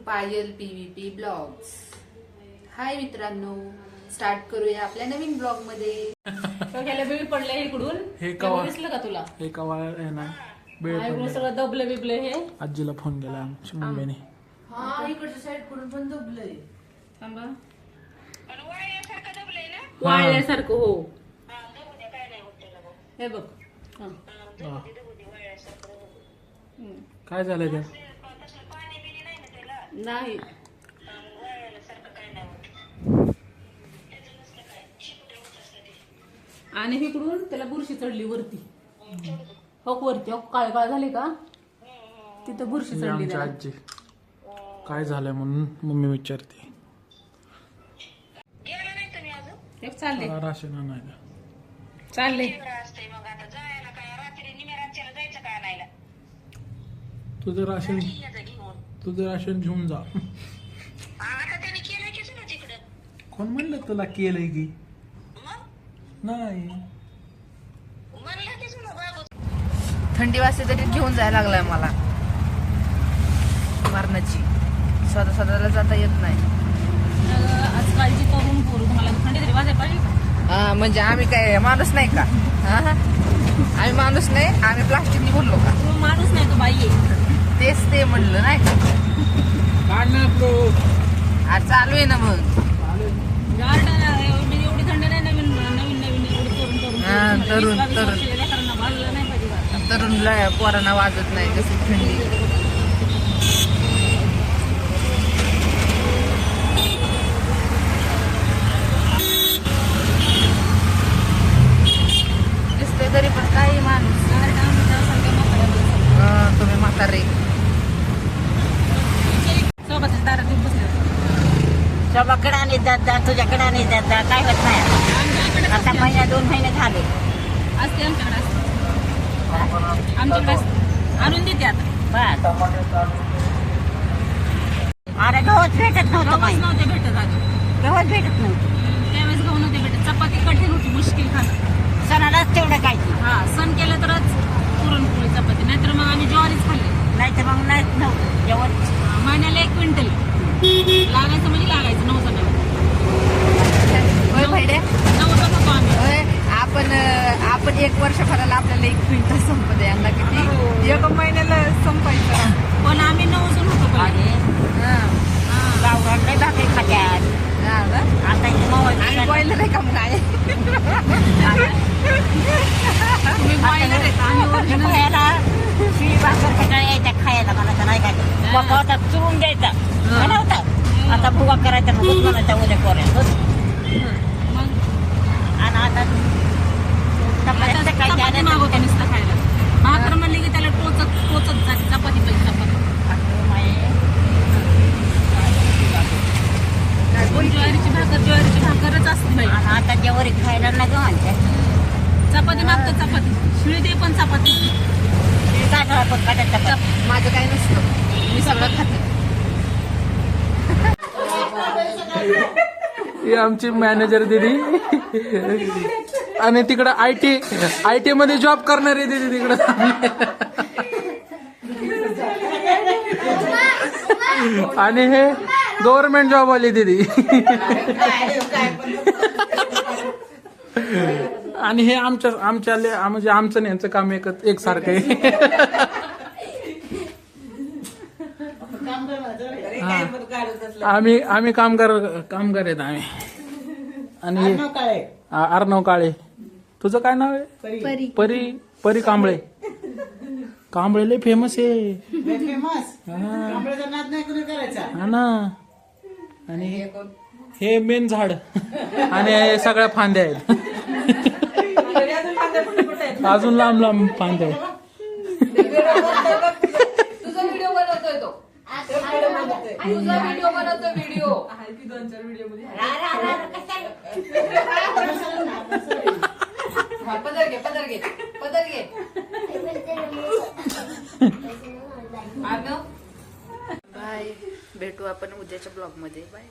पायल पीव्हीपी blogs. हाय मित्रांनो, start करूया आपल्या नवीन ब्लॉग मध्ये. ह्याला बिळ पडलंय इकडून. हे कवा दिसलं का तुला? हे कवा आहे ना बेळ इकडून सगळं दबलं बिबलं हे. आजीला फोन केला आमच्या मम्मीने. हा, इकडच्या साईड कडून पण दबलंय. थांबा. हा. वाळल्यासारखं हो. हे बघ. हा. हा. काय झालंय ते? नाही आणि इकडून त्याला बुरशी चढली वरती. हो वरती हो, काळ काळ झाली का तिथं बुरशी ही चढली आमची त्याला. आजी काय झालंय म्हणून मम्मी विचारते. एक चालले राशन आणायला चालले. तुझं राशन घेऊन जा. कोण म्हणलं तुला केलंय की? नाही. थंडी वाजते तरी घेऊन जायला लागलाय मला मरणाची. स्वतःला जाता येत नाही. आजकालची तरुण पोरं तुम्हाला थंडी तरी वाजायला पाहिजे का? हा, म्हणजे आम्ही काय माणूस नाही का? हा, आम्ही माणूस नाही, आम्ही प्लास्टिकनी बोललो का? तू माणूस नाही तू बाई आहे. तेच ते म्हणलं नाही का? आज चालू आहे ना मग. गार्डन एवढी थंडी नाही. नवीन नवीन नवीन एवढी तरुण हा, तरुण तरुण लेकरांना भाजलं नाही पाहिजे का? तरुणला पोरांना वाजत नाही कशी थंडी. दिसते तरी पण काही माणूस. तुम्ही म्हातारे सोबतच दारात येऊन बसले. शोभाकडे आणि दादा तुझ्याकडे आणि दादा काय होत नाही. आता महिना 2 महिने झाले. असते आमच्याकडे असते. आमच्याकडे असते. आणून देते आता. बस अरे गव्हाच भेटत नव्हतं गव्हाच माई. नव्हते भेटत अगं. गव्हाच भेटत नव्हतं. त्यावेळेस गहू नव्हते भेटत. चपाती कठीण होती, मुश्किल खाणं. सणालाच तेवढं काय हा, सण केलं तरच पुरणपोळी चपाती, नाहीतर मग आम्ही ज्वारीच खाल्ली. नाही तर मग नाहीच नव्हतं जेवण. महिन्याला 1 क्विंटल लागायचं म्हणजे लागायचं. 9 जण होय भाईड्या? 9 जण होतो आम्ही. होय, आपण 1 वर्षभराला आपल्याला 1 क्विंटल संपत यांना किती 1 महिन्याला संपायचं. पण आम्ही 9 जण होतो पहिले. हा. गावरान नाही भाकरी खात्यात. हा का? आता इथे आणि बॉयलर आहे का मग काय? तुम्ही बॉयलर आहेत, आम्ही original. खायला शिळी भाकर कटाळा यायच्या खायला मला तर नाही काय होता चुरून द्यायचा बनवता. आता भुगा करायचा मग म्हणायचा उद्या करूया. मग आणि आता आता चपाती मागवतो नुसतं खायला. भाकर म्हणली की त्याला टोचत जाते. चपाती पाहिजे चपाती. ज्वारीची भाकरच असते बाई. आता जेवरी खायला नाही गं म्हणते. चपाती मागतो चपाती. शिळी दे पण चपाती. काय पण खात्यात माझं काय नसतं, मी सगळं खाते. ही आमची मॅनेजर दिदी आणि तिकडं आयटी मध्ये जॉब करणारी दिदी तिकडं. आणि हे गव्हर्नमेंट जॉब वाली दिदी. आणि हे आमच्या म्हणजे आमचं आणि यांचं काम एकसारखं आहे. आम्ही कामगार आहेत आम्ही. आणि अर्णव काळे. तुझं काय नाव आहे? परी कांबळे. कांबळे लय फेमस आहे. हा ना. आणि हे मेन झाड आणि हे सगळ्या फांद्या आहेत. अजून लांब लांब फांद्या आहेत. तुझा व्हिडिओ बनवतोय तो. तुझा व्हिडिओ बनवतो. व्हिडिओ 2-4 व्हिडिओ मध्ये. पदर घे. बाय. भेटू आपण उद्याच्या ब्लॉग मध्ये. बाय.